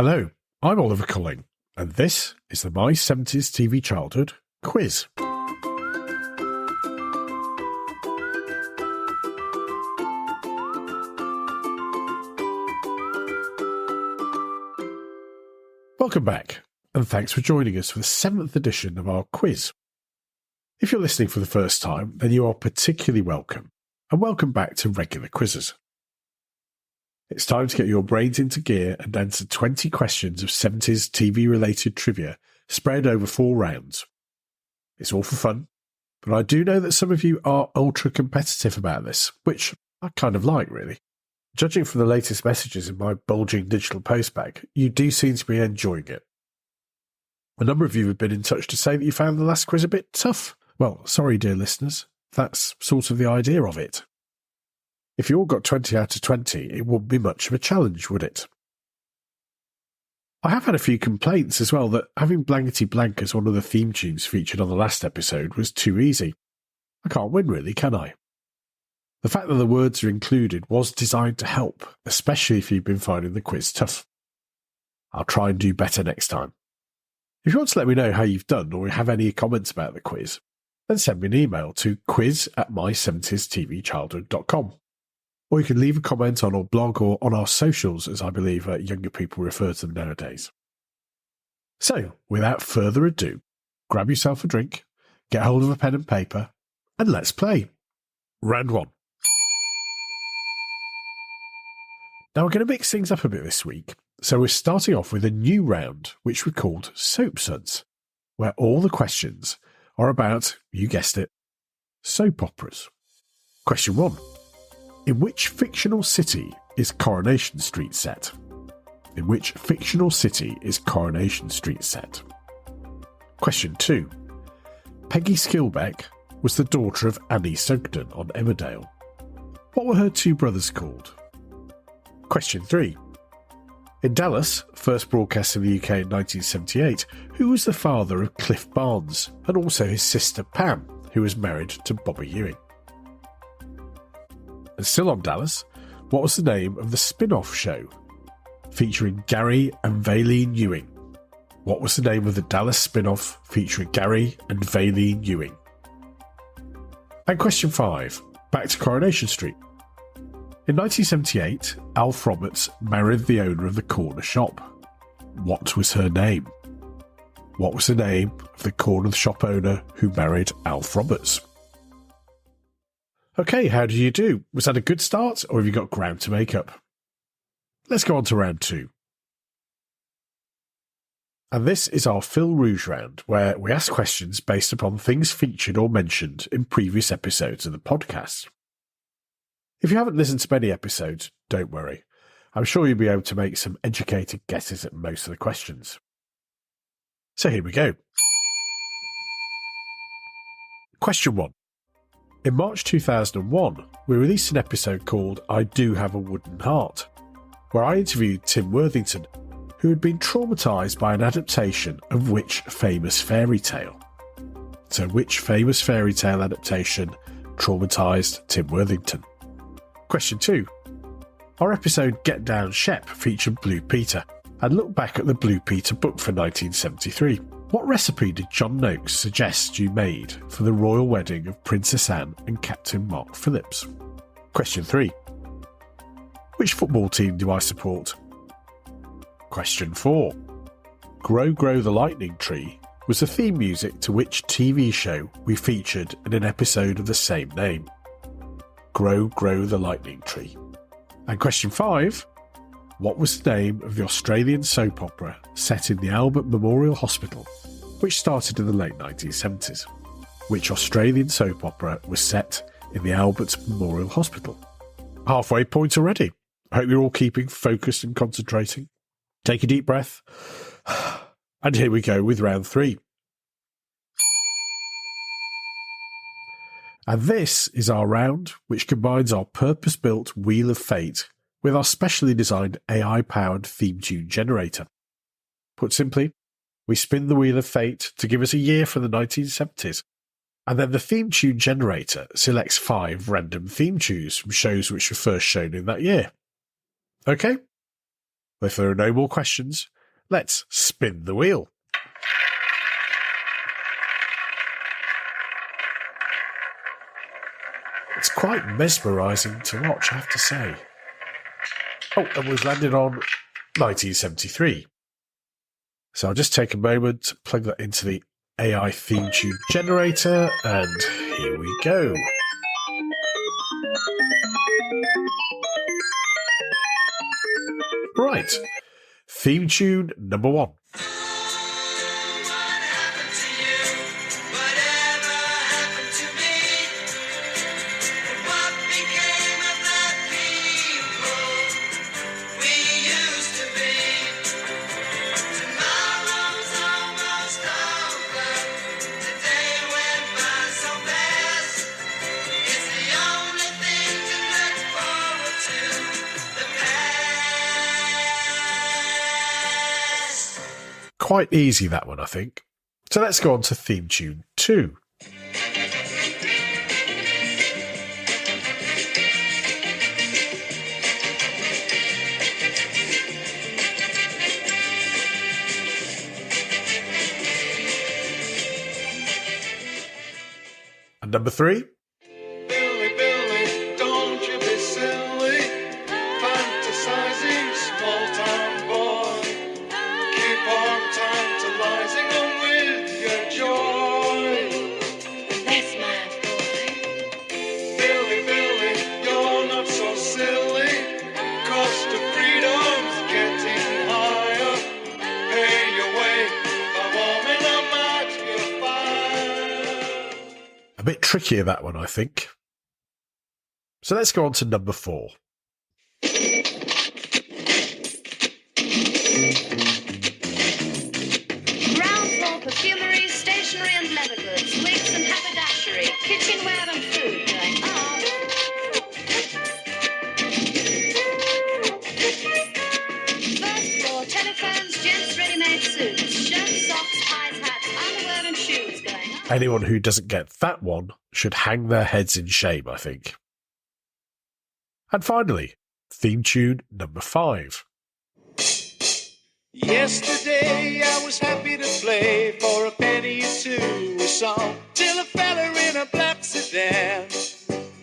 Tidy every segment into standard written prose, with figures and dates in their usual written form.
Hello, I'm Oliver Culling, and this is the My 70s TV Childhood quiz. Welcome back, and thanks for joining us for the 7th edition of our quiz. If you're listening for the first time, then you are particularly welcome, and welcome back to regular quizzes. It's time to get your brains into gear and answer 20 questions of 70s TV-related trivia spread over 4 rounds. It's all for fun, but I do know that some of you are ultra-competitive about this, which I kind of like, really. Judging from the latest messages in my bulging digital postbag, you do seem to be enjoying it. A number of you have been in touch to say that you found the last quiz a bit tough. Well, sorry, dear listeners, that's sort of the idea of it. If you all got 20 out of 20, it wouldn't be much of a challenge, would it? I have had a few complaints as well that having Blankety Blank as one of the theme tunes featured on the last episode was too easy. I can't win really, can I? The fact that the words are included was designed to help, especially if you've been finding the quiz tough. I'll try and do better next time. If you want to let me know how you've done or have any comments about the quiz, then send me an email to quiz@my70stvchildhood.com. Or you can leave a comment on our blog or on our socials, as I believe younger people refer to them nowadays. So, without further ado, grab yourself a drink, get hold of a pen and paper, and let's play. Round 1. Now, we're going to mix things up a bit this week, so we're starting off with a new round, which we called Soap Suds, where all the questions are about, you guessed it, soap operas. Question 1. In which fictional city is Coronation Street set? In which fictional city is Coronation Street set? Question 2. Peggy Skilbeck was the daughter of Annie Sugden on Emmerdale. What were her 2 brothers called? Question 3. In Dallas, first broadcast in the UK in 1978, who was the father of Cliff Barnes and also his sister Pam, who was married to Bobby Ewing? And still on Dallas, what was the name of the spin-off show featuring Gary and Valine Ewing? What was the name of the Dallas spin-off featuring Gary and Valine Ewing? And question 5, back to Coronation Street. In 1978, Alf Roberts married the owner of the corner shop. What was her name? What was the name of the corner shop owner who married Alf Roberts? Okay, how did you do? Was that a good start, or have you got ground to make up? Let's go on to round 2. And this is our Fil Rouge Round, where we ask questions based upon things featured or mentioned in previous episodes of the podcast. If you haven't listened to many episodes, don't worry. I'm sure you'll be able to make some educated guesses at most of the questions. So here we go. Question 1. In March 2001, we released an episode called I Do Have a Wooden Heart, where I interviewed Tim Worthington, who had been traumatised by an adaptation of which famous fairy tale? So which famous fairy tale adaptation traumatised Tim Worthington? Question 2. Our episode Get Down Shep featured Blue Peter and looked back at the Blue Peter book for 1973. What recipe did John Noakes suggest you made for the royal wedding of Princess Anne and Captain Mark Phillips? Question 3. Which football team do I support? Question 4. Grow Grow the Lightning Tree was the theme music to which TV show we featured in an episode of the same name? Grow Grow the Lightning Tree. And question 5. What was the name of the Australian soap opera set in the Albert Memorial Hospital, which started in the late 1970s? Which Australian soap opera was set in the Albert Memorial Hospital? Halfway point already. I hope you're all keeping focused and concentrating. Take a deep breath. And here we go with round 3. And this is our round, which combines our purpose-built Wheel of Fate with our specially designed AI-powered theme tune generator. Put simply, we spin the Wheel of Fate to give us a year from the 1970s, and then the theme tune generator selects 5 random theme tunes from shows which were first shown in that year. Okay? If there are no more questions, let's spin the wheel. It's quite mesmerising to watch, I have to say. Oh, and we've landed on 1973. So I'll just take a moment to plug that into the AI theme tune generator, and here we go. Right, theme tune number 1. Quite easy, that one, I think. So let's go on to theme tune 2. And number 3. Billy, Billy, don't you be silly, fantasizing small-town boy. Keep on tantalizing them with your joy. That's my boy. Billy, Billy, you're not so silly. Cost of freedom's getting higher. Pay your way by warming them at your fire. A bit trickier, that one, I think. So let's go on to number 4. Ground floor perfumery, stationery and leather goods, wigs and haberdashery, kitchenware and food going on. First floor, telephones, gents' ready-made suits, shirts, socks, ties, hats, underwear and shoes going on. Anyone who doesn't get that one should hang their heads in shame, I think. And finally, theme tune number 5. Yesterday I was happy to play for a penny or two a song, till a fella in a black sedan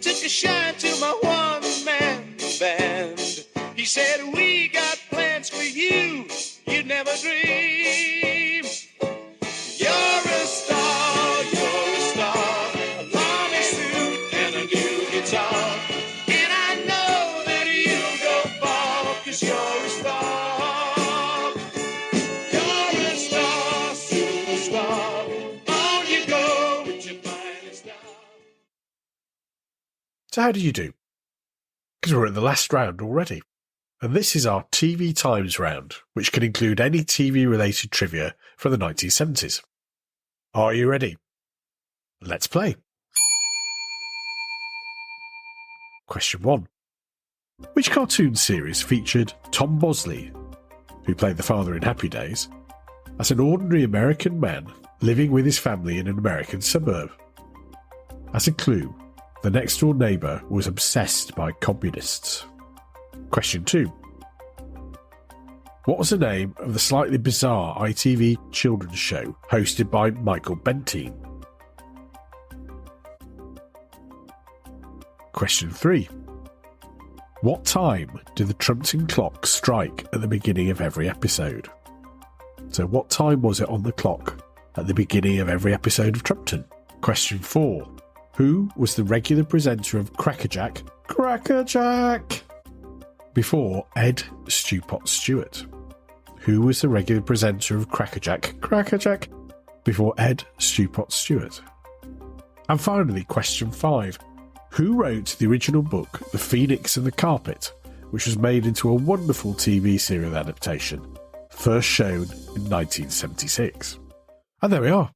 took a shine to my one-man band. He said, we got plans for you, you'd never dream. You're a star, a army suit and a new guitar. And I know that you'll go far, 'cause you're a star. You're a star, superstar. On you go with your finest star. So how do you do? Because we're at the last round already. And this is our TV Times round, which can include any TV-related trivia from the 1970s. Are you ready? Let's play. Question 1. Which cartoon series featured Tom Bosley, who played the father in Happy Days, as an ordinary American man living with his family in an American suburb? As a clue, the next-door neighbour was obsessed by communists. Question 2. What was the name of the slightly bizarre ITV children's show hosted by Michael Bentine? Question 3. What time do the Trumpton clocks strike at the beginning of every episode? So what time was it on the clock at the beginning of every episode of Trumpton? Question 4. Who was the regular presenter of Crackerjack before Ed Stewpot Stewart? Who was the regular presenter of Crackerjack before Ed Stewpot Stewart? And finally, question 5. Who wrote the original book, The Phoenix and the Carpet, which was made into a wonderful TV serial adaptation, first shown in 1976? And there we are,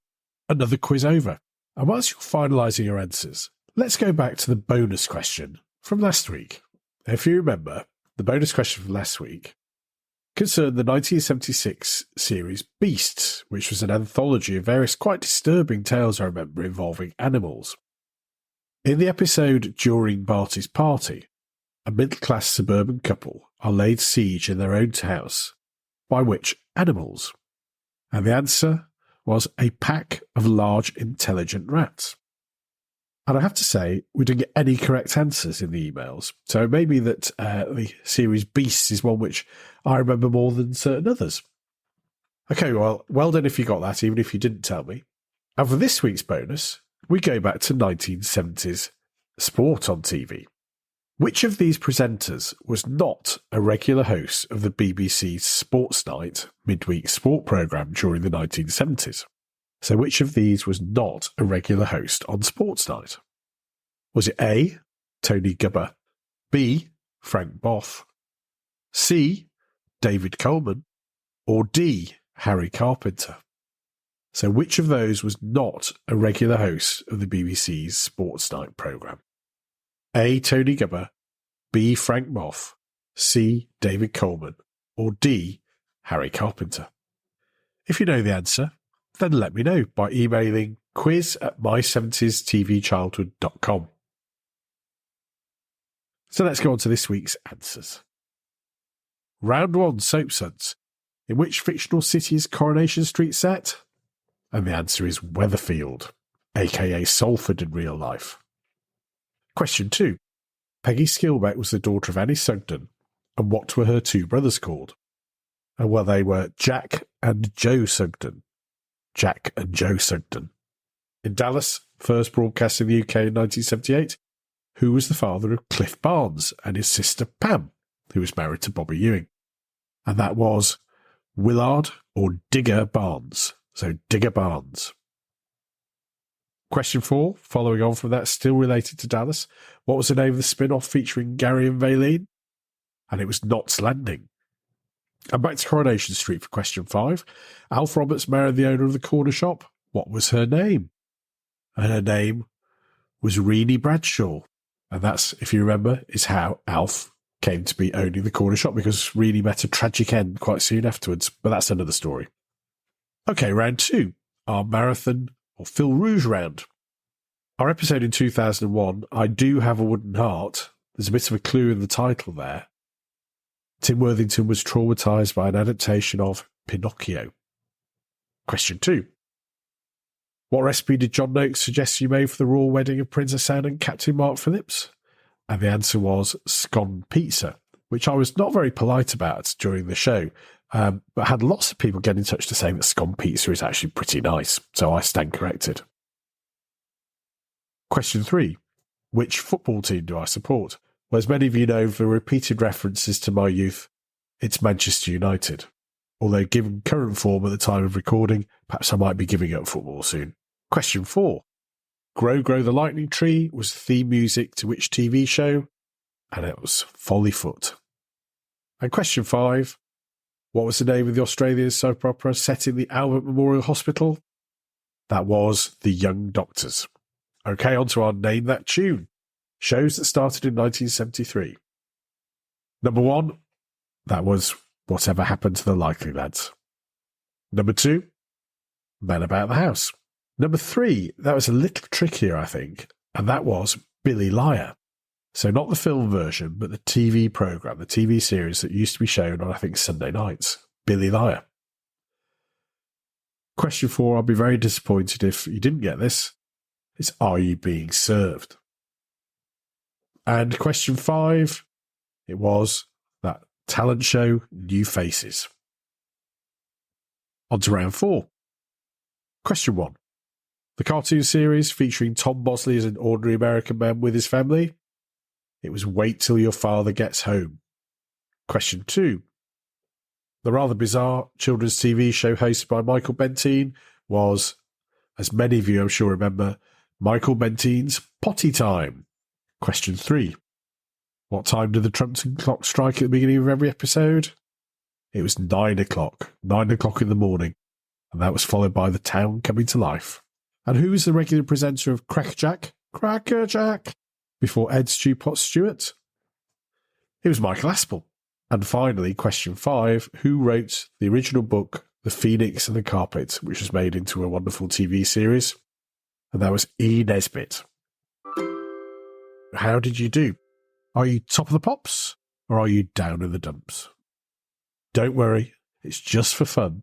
another quiz over. And whilst you're finalising your answers, let's go back to the bonus question from last week. If you remember, the bonus question from last week concerned the 1976 series Beasts, which was an anthology of various quite disturbing tales, I remember, involving animals. In the episode During Barty's Party, a middle-class suburban couple are laid siege in their own house by which animals? And the answer was a pack of large intelligent rats. And I have to say, we didn't get any correct answers in the emails. So maybe that the series Beasts is one which I remember more than certain others. Okay, well done if you got that, even if you didn't tell me. And for this week's bonus, we go back to 1970s sport on TV. Which of these presenters was not a regular host of the BBC's Sports Night midweek sport programme during the 1970s? So which of these was not a regular host on Sports Night? Was it A, Tony Gubber, B, Frank Boff, C, David Coleman, or D, Harry Carpenter? So which of those was not a regular host of the BBC's Sports Night programme? A, Tony Gubber, B, Frank Boff, C, David Coleman, or D, Harry Carpenter? If you know the answer, then let me know by emailing quiz@my70stvchildhood.com. So let's go on to this week's answers. Round 1, Soap Suds. In which fictional city is Coronation Street set? And the answer is Weatherfield, aka Salford in real life. Question 2. Peggy Skilbeck was the daughter of Annie Sugden, and what were her two brothers called? And well, they were Jack and Joe Sugden. Jack and Joe Sugden. In Dallas, first broadcast in the UK in 1978, who was the father of Cliff Barnes and his sister Pam, who was married to Bobby Ewing? And that was Willard or Digger Barnes. So Digger Barnes. Question 4, following on from that, still related to Dallas, what was the name of the spin-off featuring Gary and Valine? And it was Knots Landing. And back to Coronation Street for question 5. Alf Roberts married the owner of the corner shop. What was her name? And her name was Reenie Bradshaw. And that's, if you remember, is how Alf came to be owning the corner shop, because Reenie met a tragic end quite soon afterwards. But that's another story. Okay, round 2. Our marathon or Fil Rouge Round. Our episode in 2001, I Do Have a Wooden Heart. There's a bit of a clue in the title there. Tim Worthington was traumatised by an adaptation of Pinocchio. Question 2. What recipe did John Noakes suggest you made for the royal wedding of Princess Anne and Captain Mark Phillips? And the answer was scone pizza, which I was not very polite about during the show, but had lots of people get in touch to say that scone pizza is actually pretty nice, so I stand corrected. Question 3. Which football team do I support? Well, as many of you know, for repeated references to my youth, it's Manchester United. Although given current form at the time of recording, perhaps I might be giving up football soon. Question 4. Grow Grow the Lightning Tree was theme music to which TV show? And it was Follyfoot. And question 5. What was the name of the Australian soap opera set in the Albert Memorial Hospital? That was The Young Doctors. Okay, on to our Name That Tune. Shows that started in 1973. Number 1, that was Whatever Happened to the Likely Lads. Number 2, Men About the House. Number 3, that was a little trickier, I think, and that was Billy Liar. So not the film version, but the TV programme, the TV series that used to be shown on, I think, Sunday nights. Billy Liar. Question 4, I'll be very disappointed if you didn't get this. It's Are You Being Served? And question 5, it was that talent show, New Faces. On to round 4. Question 1. The cartoon series featuring Tom Bosley as an ordinary American man with his family. It was Wait Till Your Father Gets Home. Question 2. The rather bizarre children's TV show hosted by Michael Bentine was, as many of you I'm sure remember, Michael Bentine's Potty Time. Question 3. What time did the Trumpton clock strike at the beginning of every episode? It was 9 o'clock. 9 o'clock in the morning. And that was followed by the town coming to life. And who was the regular presenter of Crackerjack? Crackerjack! Before Ed Stewpot Stewart? It was Michael Aspel. And finally, question 5. Who wrote the original book, The Phoenix and the Carpet, which was made into a wonderful TV series? And that was E. Nesbitt. How did you do? Are you top of the pops? or are you down in the dumps? Don't worry, it's just for fun.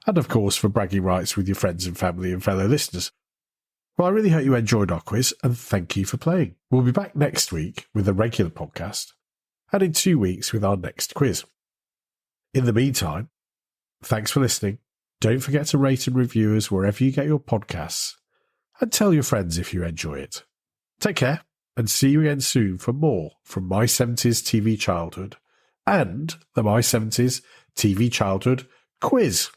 And of course for bragging rights with your friends and family and fellow listeners. Well, I really hope you enjoyed our quiz and thank you for playing. We'll be back next week with a regular podcast and in 2 weeks with our next quiz. In the meantime, thanks for listening. Don't forget to rate and review us wherever you get your podcasts and tell your friends if you enjoy it. Take care and see you again soon for more from My 70's TV Childhood and the My 70's TV Childhood quiz.